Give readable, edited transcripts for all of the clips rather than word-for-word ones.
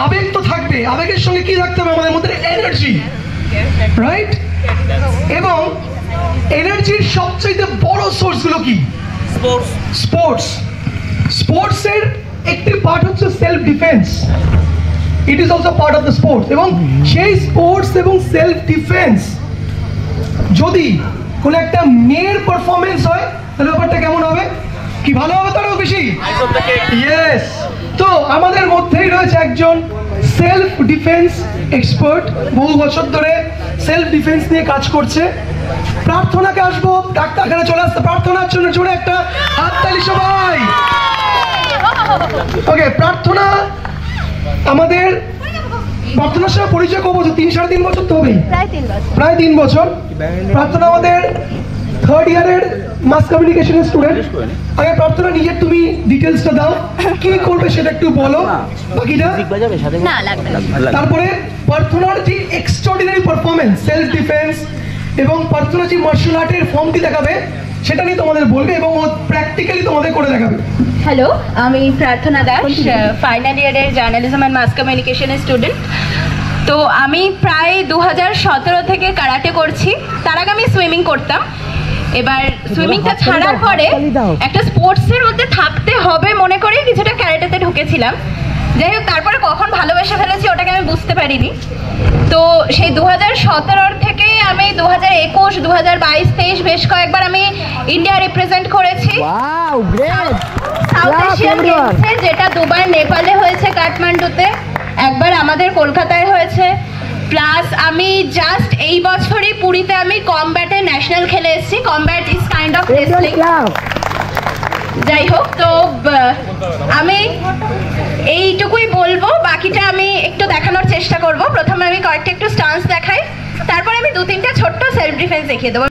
আবেগ তো থাকবে, আবেগের সঙ্গে কি থাকতে হবে আমাদের মধ্যে? Energy, right? এবং এনার্জির সবচেয়ে বড় সোর্সগুলো কি? স্পোর্টস। স্পোর্টসের একটি পার্ট হচ্ছে self defence. It is also part of the sports. এবং সেই স্পোর্টস এবং সেলফ ডিফেন্স যদি কোনো একটা মেয়ের পারফরমেন্স হয় তাহলে ব্যাপারটা কেমন হবে? কি ভালো হবে তারও বেশি? ইয়েস। তো আমাদের মধ্যেই রয়েছে একজন সেলফ ডিফেন্স এক্সপার্ট, বহু বছর ধরে সেলফ ডিফেন্স নিয়ে কাজ করছে। প্রার্থনাকে আসবো, ডাক্তার এখানে চলে আসতে। প্রার্থনার জন্য জোরে একটা হাততালি সবাই। ওকে, প্রার্থনা আমাদের প্রার্থনার সাথে পরিচয় কত বছর? 3-3.5 বছর তো হবেই, প্রায় 3 বছর। প্রার্থনা আমাদের 3rd ইয়ারের মাস কমিউনিকেশনের স্টুডেন্ট। আগে প্রার্থনা নিজের তুমি ডিটেলসটা দাও, কি করবে সেটা একটু বলো, বাকিটা না লাগবে। তারপরে প্রার্থনার যে এক্সট্রাঅর্ডিনারি পারফরমেন্স, সেলফ ডিফেন্স এবং প্রার্থনা যে মার্শাল আর্টের ফর্মটি দেখাবে সেটা নিয়ে তোমাদের বলবে এবং ও প্র্যাকটিক্যালি তোমাদের করে দেখাবে। হ্যালো, আমি প্রার্থনা দাস, ফাইনাল ইয়ারের জার্নালিজম অ্যান্ড মাস কমিউনিকেশনের স্টুডেন্ট। তো আমি প্রায় 2017 থেকে কারাটে করছি। তার আগে আমি সুইমিং করতাম। এবার সুইমিংটা ছাড়ার পরে একটা স্পোর্টসের মধ্যে থাকতে হবে মনে করে কিছুটা ক্যারাটেতে ঢুকেছিলাম। যাই হোক, তারপরে কখন ভালোবেসে ফেলেছি ওটাকে আমি বুঝতে পারিনি। তো সেই 2017 থেকে আমি 2021, 2022, 23 বেশ কয়েকবার আমি ইন্ডিয়া রিপ্রেজেন্ট করেছি সাউথ এশিয়ান গেমসে, যেটা দুবার নেপালে হয়েছে, কাঠমান্ডুতে, একবার আমাদের কলকাতায় হয়েছে। প্লাস আমি জাস্ট এই বছরই পুরীতে আমি কমব্যাটে ন্যাশনাল খেলে এসেছি। Combat is kind of wrestling. যাই হোক, তো আমি এইটুকুই বলবো, বাকিটা আমি একটু দেখানোর চেষ্টা করব। প্রথমে আমি কয়েকটা একটু স্টান্স দেখাই, তারপর আমি 2-3টা ছোট্ট সেলফ ডিফেন্স দেখিয়ে দেবো।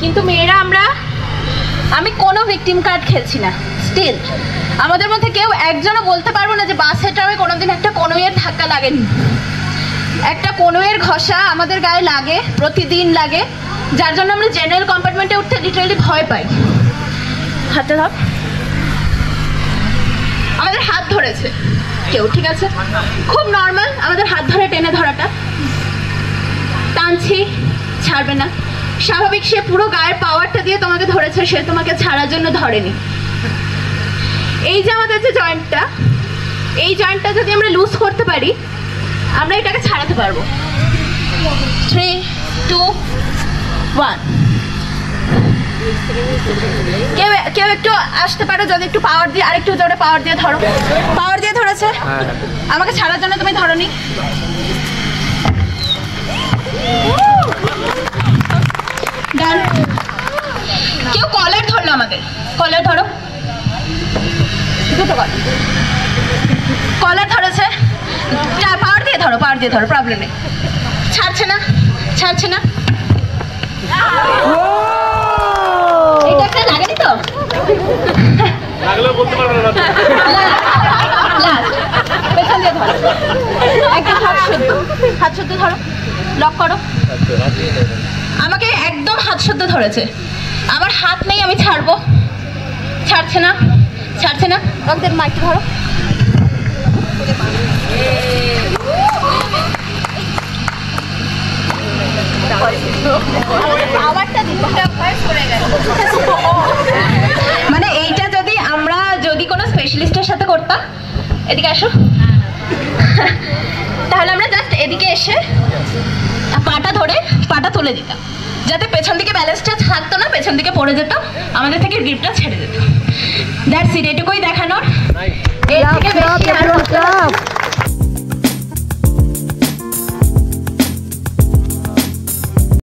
কিন্তু মেয়েরা আমি কোনো ভিকটিম কার্ড খেলছি না। স্টিল আমাদের মধ্যে কেউ একজনও বলতে পারবো না যে বাস হেঁটে কোনোদিন একটা কনুইয়ের ধাক্কা লাগেনি। একটা কনুইয়ের ঘষা আমাদের গায়ে লাগে, প্রতিদিন লাগে, যার জন্য আমরা জেনারেল কম্পার্টমেন্টে উঠতে লিটারালি ভয় পাই। হাতে ধর, আমাদের হাত ধরেছে কেউ, ঠিক আছে, খুব নর্মাল আমাদের হাত ধরে টেনে ধরাটা, টানছি, ছাড়বে না, স্বাভাবিক। সে পুরো গায়ের পাওয়ারটা দিয়ে তোমাকে ধরেছে, সে তোমাকে ছাড়ার জন্য ধরেনি। এই যে আমাদের যে জয়েন্টটা, এই জয়েন্টটা যদি আমরা লুজ করতে পারি আমরা এটাকে ছাড়াতে পারবো। 3, 2, 1। কেউ একটু আসতে পারো যদি একটু পাওয়ার দিয়ে, আরেকটু জোরে পাওয়ার দিয়ে ধরো। পাওয়ার দিয়ে ধরেছে, আমাকে ছাড়ার জন্য তুমি ধরোনি। কেউ কলার ধরলো, আমাদের কলার ধরো, দুটো কলার ধরেছে, পাওয়ার দিয়ে ধরো, পাওয়ার দিয়ে ধরো, প্রবলেম নেই। ছাড়ছে না, ছাড়ছে না। এটা একটা লাগেনি তো? পেছন দিয়ে ধরো, একদম হাত শুদ্ধ ধরো। লক করো। আমাকে একদম হাত শুদ্ধ ধরেছে, আমার হাত নেই, আমি ছাড়বো, ছাড়ছে না, ছাড়ছে না। ওদের মাইকটা ধরো। মানে এইটা যদি আমরা কোনো স্পেশালিস্টের সাথে করতাম, এদিকে আসো, তাহলে আমরা জাস্ট এদিকে এসে পাটা ধরে পাটা তুলে দিতাম, যাতে পেছন দিকে ব্যালেন্সটা থাকতো না, পেছন দিকে পড়ে যেত, আমাদের থেকে গ্রিপটা ছেড়ে যেত। দ্যাটস ইট, এটুকুই দেখানোর। এর থেকে বেশি আর